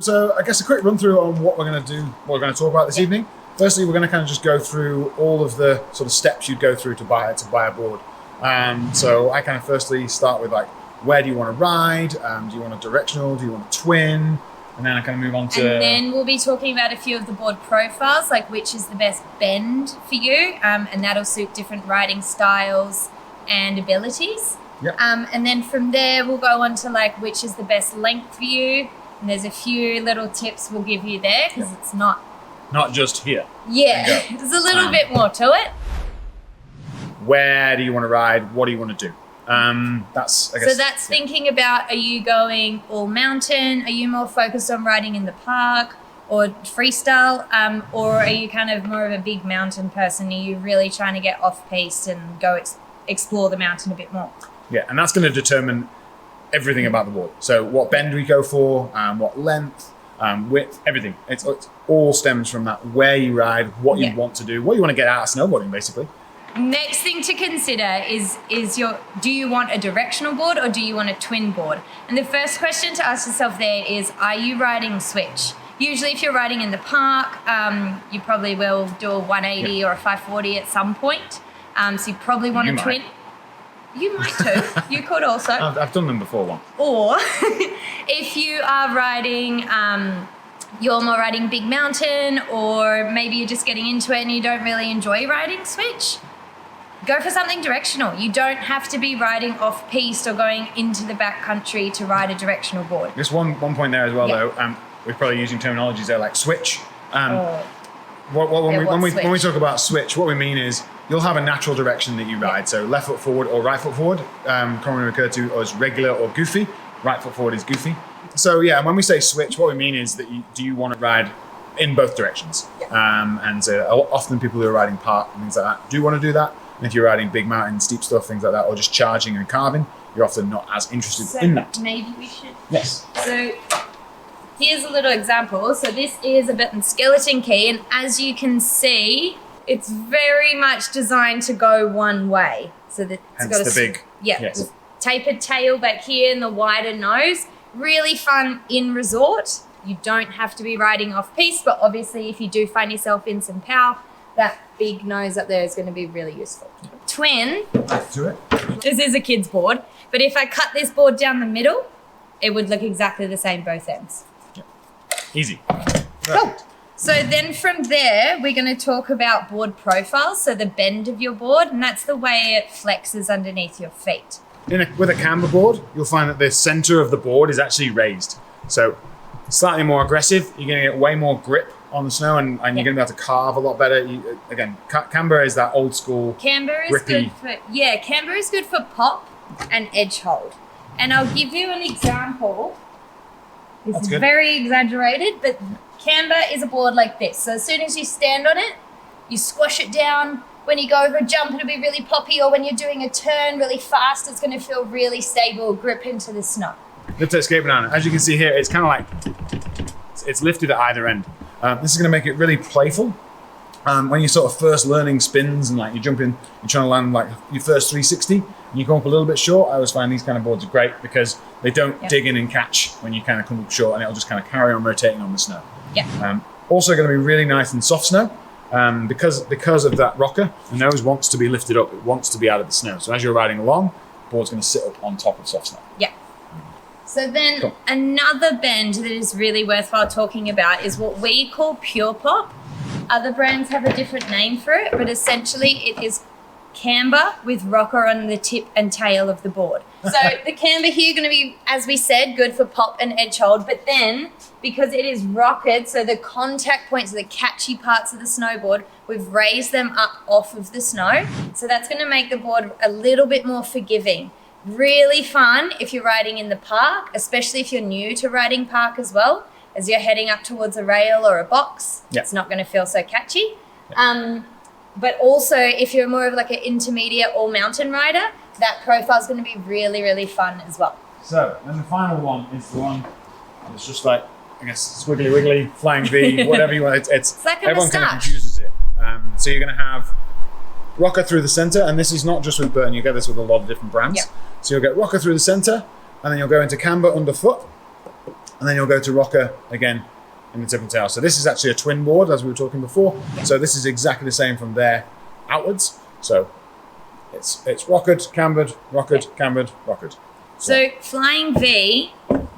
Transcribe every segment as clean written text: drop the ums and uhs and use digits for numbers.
So I guess a quick run through on what we're going to do, what we're going to talk about this evening. Firstly, we're going to kind of just go through all of the sort of steps you'd go through to buy a board. So I kind of firstly start with like, where do you want to ride? Do you want a directional? Do you want a twin? And then I kind of move on to... And then we'll be talking about a few of the board profiles, like which is the best bend for you, and that'll suit different riding styles and abilities. Yep. And then from there, we'll go on to like which is the best length for you. And there's a few little tips we'll give you there because it's not just here. Yeah, there's a little bit more to it. Where do you want to ride? What do you want to do? That's Thinking about, are you going all mountain? Are you more focused on riding in the park or freestyle? Or are you kind of more of a big mountain person? Are you really trying to get off piste and go explore the mountain a bit more? Yeah, and that's going to determine everything about the board. So what bend we go for, what length, width, everything. It all stems from that, where you ride, what you want to do, what you want to get out of snowboarding, basically. Next thing to consider is do you want a directional board or do you want a twin board? And the first question to ask yourself there is, are you riding switch? Usually if you're riding in the park, you probably will do a 180 or a 540 at some point. So you probably want a twin. You might too. You could also. I've done them before once. Or if you are riding, you're more riding big mountain, or maybe you're just getting into it and you don't really enjoy riding switch, go for something directional. You don't have to be riding off piste or going into the back country to ride a directional board. Just one point there as well, though. We're probably using terminologies there like switch. When we talk about switch, what we mean is you'll have a natural direction that you ride. So left foot forward or right foot forward, commonly referred to as regular or goofy. Right foot forward is goofy. So yeah, when we say switch, what we mean is that do you want to ride in both directions? And so often people who are riding park and things like that do want to do that. And if you're riding big mountain, steep stuff, things like that, or just charging and carving, you're often not as interested in that. Maybe we should. Yes. So here's a little example. So this is a Burton skeleton key, and as you can see, it's very much designed to go one way. So that it's got the big, the tapered tail back here and the wider nose. Really fun in resort. You don't have to be riding off piste, but obviously if you do find yourself in some power, that big nose up there is going to be really useful. Twin. Back to it. This is a kid's board, but if I cut this board down the middle, it would look exactly the same both ends. Yeah. Easy. Cool. So then from there, we're going to talk about board profiles, so the bend of your board, and that's the way it flexes underneath your feet. With a camber board, you'll find that the center of the board is actually raised. So slightly more aggressive, you're going to get way more grip on the snow, and you're going to be able to carve a lot better. Again, camber is that old school Camber is grippy. Camber is good for pop and edge hold. And I'll give you an example. This is very exaggerated, but camber is a board like this. So as soon as you stand on it, you squash it down. When you go over a jump, it'll be really poppy, or when you're doing a turn really fast, it's going to feel really stable, grip into the snow. Let's escape banana. As you can see here, it's kind of like, it's lifted at either end. This is going to make it really playful. When you're sort of first learning spins and like you're jumping, you're trying to land like your first 360, and you come up a little bit short, I always find these kind of boards are great because they don't dig in and catch when you kind of come up short, and it'll just kind of carry on rotating on the snow. Yeah. Also going to be really nice in soft snow. Because of that rocker, the nose wants to be lifted up, it wants to be out of the snow. So as you're riding along, the board's going to sit up on top of soft snow. Yeah. So then another bend that is really worthwhile talking about is what we call pure pop. Other brands have a different name for it, but essentially it is camber with rocker on the tip and tail of the board. So the camber here going to be, as we said, good for pop and edge hold, but then because it is rockered, so the contact points, the catchy parts of the snowboard, we've raised them up off of the snow. So that's going to make the board a little bit more forgiving. Really fun if you're riding in the park, especially if you're new to riding park as well, as you're heading up towards a rail or a box. It's not going to feel so catchy. But also if you're more of like an intermediate all mountain rider, that profile is going to be really, really fun as well. So, and the final one is the one that's just like, I guess, squiggly wiggly, flying V, whatever you want. It's like a everyone moustache. kind of confuses it. So you're going to have rocker through the center, and this is not just with Burton, you get this with a lot of different brands. So you'll get rocker through the center, and then you'll go into camber underfoot, And then you'll go to rocker again in the tip and tail. So this is actually a twin board, as we were talking before. So this is exactly the same from there outwards. So it's rockered, cambered, rockered, cambered, rockered. So flying V,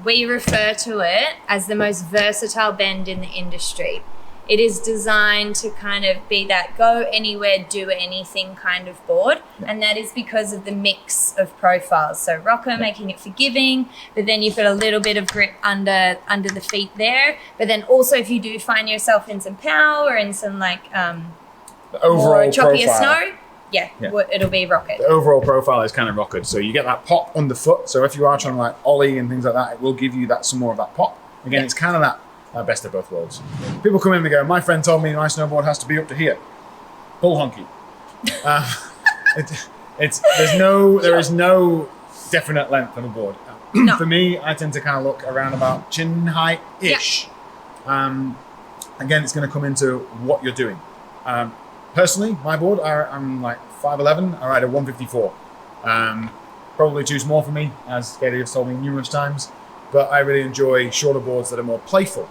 we refer to it as the most versatile bend in the industry. It is designed to kind of be that go anywhere, do anything kind of board. And that is because of the mix of profiles. So rocker, making it forgiving, but then you've got a little bit of grip under the feet there. But then also if you do find yourself in some power or in some like the overall more choppier profile. snow, it'll be rocket. The overall profile is kind of rockered. So you get that pop underfoot. So if you are trying to like ollie and things like that, it will give you some more of that pop. Again, it's kind of that best of both worlds. People come in and they go, my friend told me my snowboard has to be up to here. Bull honky. There is no definite length of a board. No. For me, I tend to kind of look around about chin height-ish. Again, it's going to come into what you're doing. Personally, my board, I'm like 5'11", I ride a 154. Probably too small for me, as Cayley has told me numerous times, but I really enjoy shorter boards that are more playful.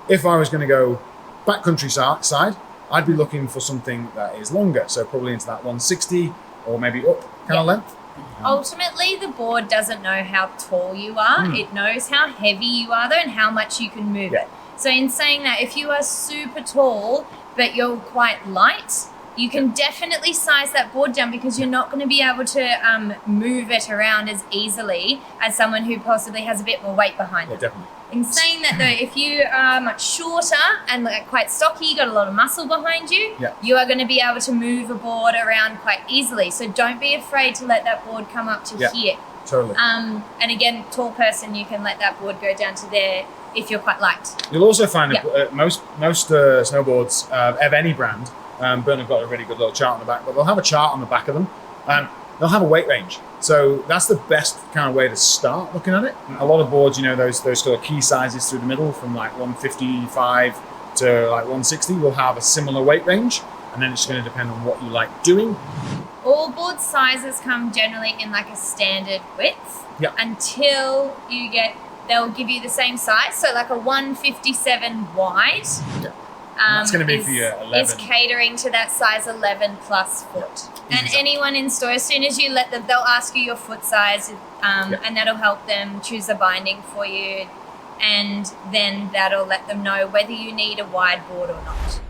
If I was going to go backcountry side, I'd be looking for something that is longer, so probably into that 160 or maybe up kind of length. Ultimately, the board doesn't know how tall you are. It knows how heavy you are, though, and how much you can move it. So in saying that, if you are super tall, but you're quite light, you can definitely size that board down because you're not going to be able to move it around as easily as someone who possibly has a bit more weight behind them. Definitely. In saying that though, if you are much shorter and like quite stocky, you got a lot of muscle behind you, you are going to be able to move a board around quite easily. So don't be afraid to let that board come up to here. Totally. And again, tall person, you can let that board go down to there if you're quite light. You'll also find that most snowboards of any brand, Burton have got a really good little chart on the back, but they'll have a chart on the back of them. They'll have a weight range. So that's the best kind of way to start looking at it. A lot of boards, you know, those sort of key sizes through the middle from like 155 to like 160 will have a similar weight range. And then it's going to depend on what you like doing. All board sizes come generally in like a standard width until you they'll give you the same size. So like a 157 wide. That's going to be for your 11. Is catering to that size 11 plus foot. And anyone in store, as soon as you let them, they'll ask you your foot size, and that'll help them choose a binding for you. And then that'll let them know whether you need a wide board or not.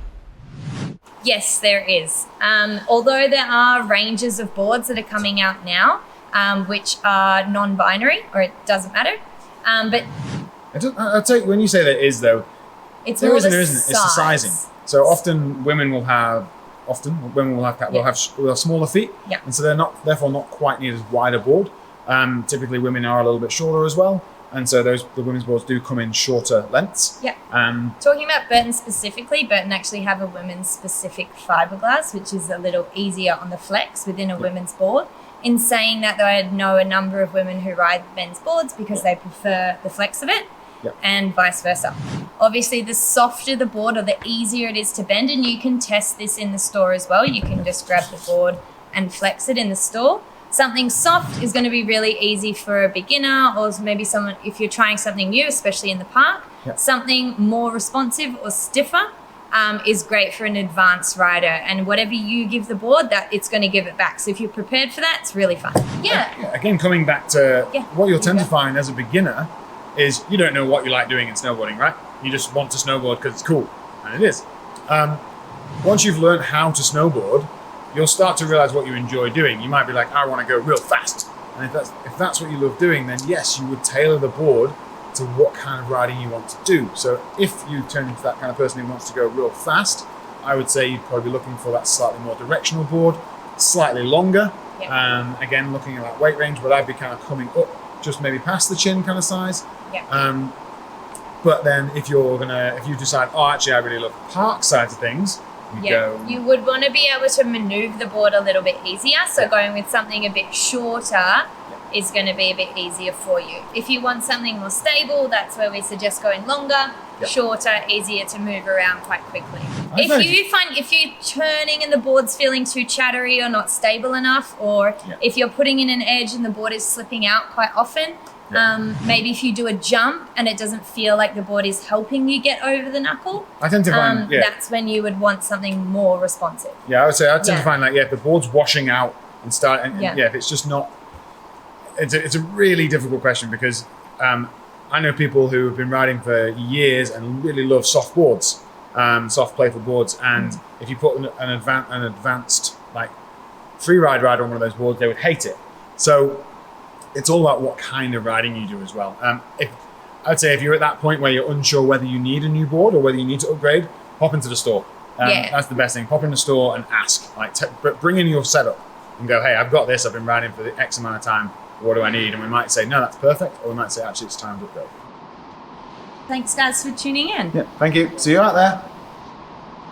Yes, there is. Although there are ranges of boards that are coming out now, which are non-binary, or it doesn't matter. But I'll tell you, when you say there is though, it's there more isn't, the there isn't. It's the sizing. So often women will have smaller feet, and so they're therefore not quite need as wide a board. Typically, women are a little bit shorter as well, and so the women's boards do come in shorter lengths. Talking about Burton specifically, Burton actually have a women's specific fiberglass, which is a little easier on the flex within a women's board. In saying that, though, I know a number of women who ride men's boards because they prefer the flex of it. And vice versa. Obviously, the softer the board or the easier it is to bend, and you can test this in the store as well. You can just grab the board and flex it in the store. Something soft is going to be really easy for a beginner, or maybe someone, if you're trying something new, especially in the park. Something more responsive or stiffer is great for an advanced rider, and whatever you give the board, that it's going to give it back. So if you're prepared for that, it's really fun. Again, coming back to what you'll tend to find as a beginner is you don't know what you like doing in snowboarding, right? You just want to snowboard because it's cool, and it is. Once you've learned how to snowboard, you'll start to realize what you enjoy doing. You might be like, I want to go real fast. And if that's what you love doing, then yes, you would tailor the board to what kind of riding you want to do. So if you turn into that kind of person who wants to go real fast, I would say you'd probably be looking for that slightly more directional board, slightly longer. Again, looking at that weight range, but I'd be kind of coming up just maybe past the chin kind of size. But then if you decide, oh, actually I really love park sides of things, you would want to be able to maneuver the board a little bit easier. So going with something a bit shorter is going to be a bit easier for you. If you want something more stable, that's where we suggest going longer, shorter, easier to move around quite quickly. If you're turning and the board's feeling too chattery or not stable enough, or if you're putting in an edge and the board is slipping out quite often, Maybe if you do a jump and it doesn't feel like the board is helping you get over the knuckle, I tend to find, that's when you would want something more responsive. Yeah, I would say I tend to find like, if the board's washing out and if it's just not, it's a really difficult question because I know people who have been riding for years and really love soft boards, soft playful boards, and if you put an advanced like free ride rider on one of those boards, they would hate it. So it's all about what kind of riding you do as well. I'd say if you're at that point where you're unsure whether you need a new board or whether you need to upgrade, pop into the store. That's the best thing. Pop in the store and ask. Bring in your setup and go, hey, I've got this. I've been riding for the X amount of time. What do I need? And we might say, no, that's perfect. Or we might say, actually, it's time to upgrade. Thanks, guys, for tuning in. Yeah, thank you. See you out there.